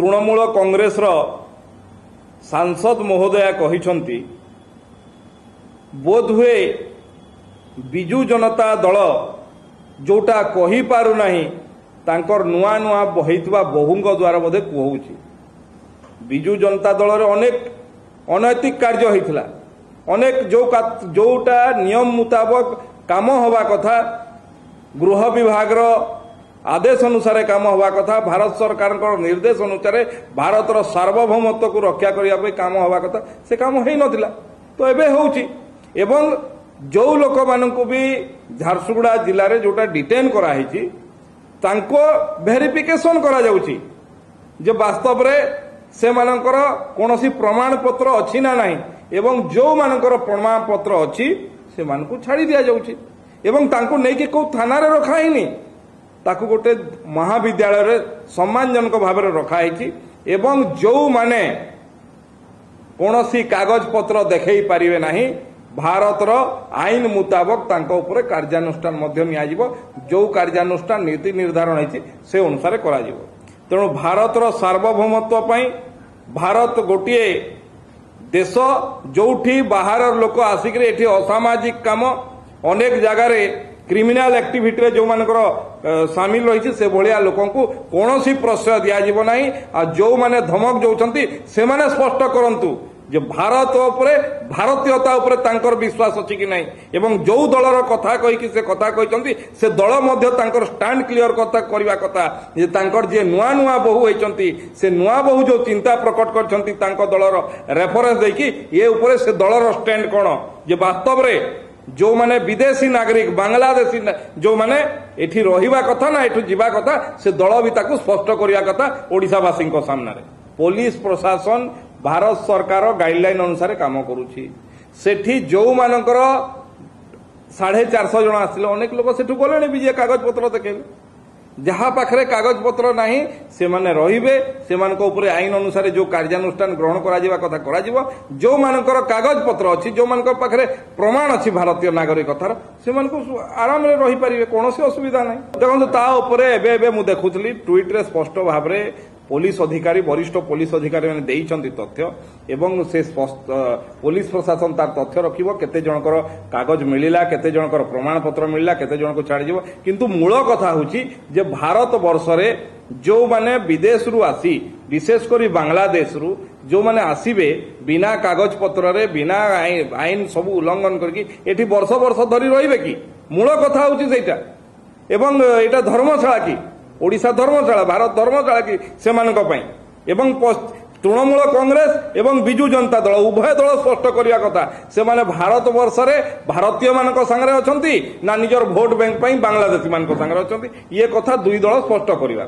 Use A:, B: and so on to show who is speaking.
A: तृणमूल कांग्रेस सांसद महोदया कहिसंती बोधहुए बिजु जनता दल जोटा कही पारु नाही तांकर नुआ नुआ बहितवा बहुंग द्वारा बोधे कहूची। बिजु जनता दल रे अनेक अनैतिक कार्य होइथिला, अनेक जोटा नियम मुताबक काम हवा कथा, गृह विभाग आदेश अनुसार काम हवा कथा, भारत सरकार निर्देश अनुसार भारतर सार्वभौमत्व को रक्षा करने काम हवा कथा, से काम हो नथिला। तो एबे होउची एवं जो लोक मानकु भी झारसुगुड़ा जिले में जोटा डिटेन कराही तांको वेरिफिकेशन करा जाउची जे वास्तव रे से मानकर कोनोसी प्रमाण पत्र अछि ना नाही एवं जो मानकर प्रमाण पत्र अछि से मानकु छाड़ी दिया जाउची एवं तांको नै कि को थाना रे रखा हिनी ताकु गोटे महाविद्यालय रे सम्मानजनक भाव में रखा हिची एवं जो माने कोनोसी कागज पत्र देखै पारिबे नाही भारतर आईन मुताबक तांको उपरे कार्यानुष्ठान मध्य नियाजिबो। जो कार्यानुष्ठान नीति निर्धारण है से अनुसार करा जिवो। तेणु भारतर सार्वभौमत्व पई भारत गोटिए देश जोठी बाहर लोक आसिक एठी असामाजिक काम अनेक जगार क्रिमिनाल एक्टिविटी रे जो मानकर सामिल रही से भलिया लोकों को कौनसी प्रश्रय दिया जिवो नाही। आ जो माने धमक जोचंती से माने स्पष्ट करंतु जे भारत उपरे भारतीयता उपरे तांकर विश्वास अछि कि नाही एवं जो दलर कथा कहि कि से कथा कहिसंती से दल मध्य तांकर स्टैंड क्लियर कथा करबा कथा जे तांकर जे नुआ नुआ बहु होइचंती से नुआ बहु जो चिंता प्रकट करचंती तांको दलर रेफरेंस देकी ये उपरे से दलर स्टैंड कोन जे वास्तव रे जो माने विदेशी नागरिक बांग्लादेशी जो माने एठी रहिबा कथा ना एठु जीवा कथा से दल भी ताकू स्पष्ट करिया कथा ओडिसावासी को सामने रे। पुलिस प्रशासन भारत सरकार गाइडलाइन अनुसार काम करुछि। सेठी जो मानकर 450 जन आसिले अनेक लोक सेठु गले भी जे कागज पत्र देखेले जहाँ पाखरे कागज पत्र नहीं से माने रहिबे से मानक ऊपर आईन अनुसार जो कार्यानुष्ठान ग्रहण करा जिवा कथा करा जिवो। जो मानकर कागज पत्र अछि जो मानकर पाखरे प्रमाण अछि भारतीय नागरिकतार से मानक आराम रे रहि परिबे कोनोसी असुविधा नहीं। देखंतु ता ऊपर एबे मु देखुतली ट्वीट रे स्पष्ट भाव रे पुलिस अधिकारी वरिष्ठ पुलिस अधिकारी मैंने देइछंती तथ्य एवं से पुलिस प्रशासन तार तथ्य रखिबो केते जनकर कागज मिलिला केते जनकर प्रमाण पत्र मिलिला केते जन को छाड़ी जिवो। किंतु मूल कथा होची जे भारत वर्ष रे जो माने विदेश रु आसी विशेषकर बांग्लादेश रु जो माने आसीबे बिना कागज पत्र रे बिना आईन सब उल्लंघन करके एठी वर्ष वर्ष धरी रहिबे कि मूल कथा होची सेटा एवं एटा धर्मशाला की ओडिशा धर्मशाला भारत धर्मशाला की से एवं तृणमूल कांग्रेस एवं बिजु जनता दल उभय दल स्पष्ट करिया कथा से माने भारत वर्ष रे भारतीय मानक संगे अछंती ना निजर भोट बैंक पई बांग्लादेशी मानक संगे अछंती ये कथा दुई दल स्पष्ट करिया।